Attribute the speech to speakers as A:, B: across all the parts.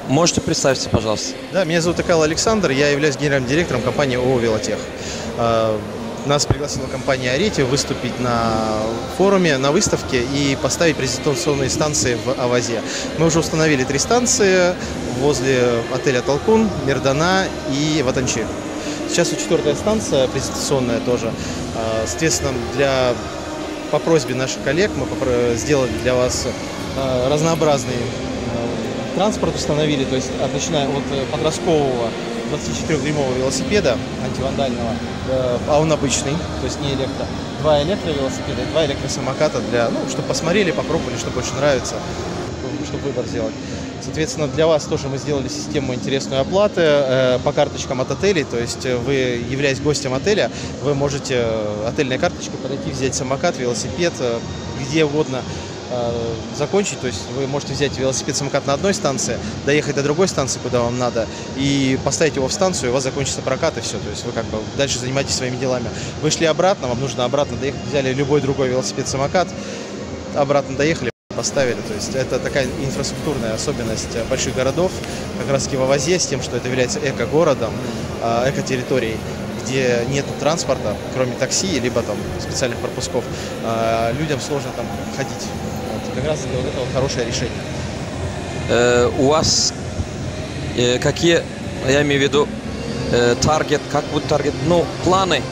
A: Можете представиться, пожалуйста?
B: Да, меня зовут Акал Александр, я являюсь генеральным директором компании ООО «Велотех». Нас пригласила компания «Арети» выступить на форуме, на выставке и поставить презентационные станции в Авазе. Мы уже установили 3 станции возле отеля «Толкун», Мирдана и Ватанчи. Сейчас и 4-я станция, презентационная тоже. Соответственно, по просьбе наших коллег мы сделали для вас разнообразный транспорт, установили, то есть начиная от подросткового 24-дюймового велосипеда антивандального, а он обычный, то есть не электро, 2 электровелосипеда и 2 электросамоката чтобы посмотрели, попробовали, что больше нравится, чтобы выбор сделать. Соответственно, для вас тоже мы сделали систему интересной оплаты по карточкам от отелей, то есть вы, являясь гостем отеля, вы можете отельной карточкой подойти, взять самокат, велосипед, где угодно закончить, то есть вы можете взять велосипед-самокат на одной станции, доехать до другой станции, куда вам надо, и поставить его в станцию, и у вас закончится прокат, и все, то есть вы как бы дальше занимаетесь своими делами. Вы шли обратно, вам нужно обратно доехать, взяли любой другой велосипед-самокат, обратно доехали, поставили, то есть это такая инфраструктурная особенность больших городов, как раз таки в Авазе, с тем, что это является эко-городом, эко-территорией, где нет транспорта, кроме такси, либо там специальных пропусков, людям сложно там ходить. Как раз таки вот это вот хорошее решение.
A: У вас какие, я имею в виду, таргет, как будет таргет, планы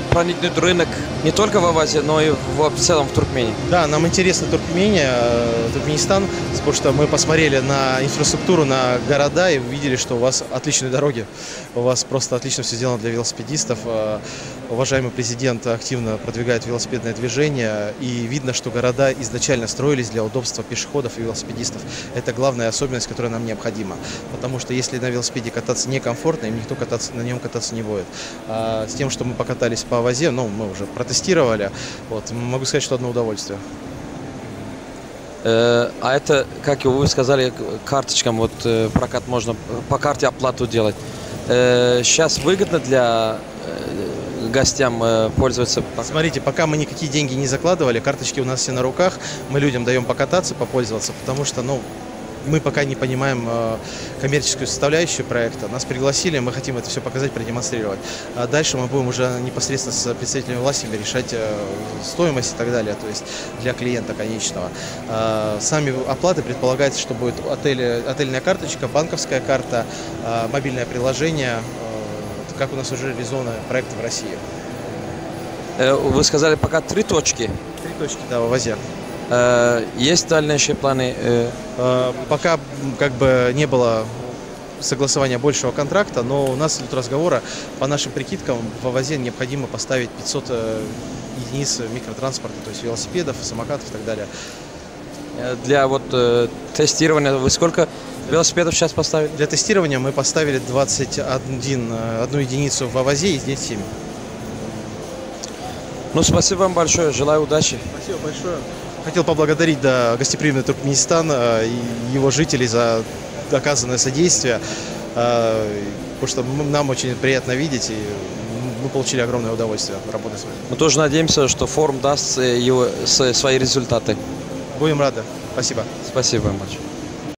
A: проникнуть рынок не только в Авазе, но и в целом в Туркмении?
B: Да, нам интересно Туркменистан, потому что мы посмотрели на инфраструктуру, на города и увидели, что у вас отличные дороги, у вас просто отлично все сделано для велосипедистов. Уважаемый президент активно продвигает велосипедное движение, и видно, что города изначально строились для удобства пешеходов и велосипедистов. Это главная особенность, которая нам необходима, потому что если на велосипеде кататься некомфортно, им никто на нем кататься не будет. А с тем, что мы покатались по Авазе, мы уже протестировали, могу сказать, что одно удовольствие.
A: А это, как вы сказали, карточкам, прокат можно по карте оплату делать. Сейчас выгодно для гостям пользоваться?
B: Смотрите, пока мы никакие деньги не закладывали, карточки у нас все на руках, мы людям даем покататься, попользоваться, потому что, мы пока не понимаем коммерческую составляющую проекта. Нас пригласили, мы хотим это все показать, продемонстрировать. А дальше мы будем уже непосредственно с представителями власти решать стоимость и так далее, то есть для клиента конечного. Сами оплаты предполагается, что будет отельная карточка, банковская карта, мобильное приложение, как у нас уже реализованы проекты в России.
A: Вы сказали, пока 3 точки?
B: 3 точки, да, в Авазе.
A: Есть дальнейшие планы?
B: Пока не было согласования большего контракта, но у нас идут разговоры. По нашим прикидкам, в Авазе необходимо поставить 500 единиц микротранспорта, то есть велосипедов, самокатов и так далее.
A: Для тестирования вы сколько велосипедов сейчас поставили?
B: Для тестирования мы поставили 21 единицу в Авазе, и здесь 7.
A: Спасибо вам большое, желаю удачи.
B: Спасибо большое. Хотел поблагодарить гостеприимный Туркменистан и его жителей за оказанное содействие, потому что нам очень приятно видеть, и мы получили огромное удовольствие работать с вами.
A: Мы тоже надеемся, что форум даст свои результаты.
B: Будем рады. Спасибо.
A: Спасибо вам большое.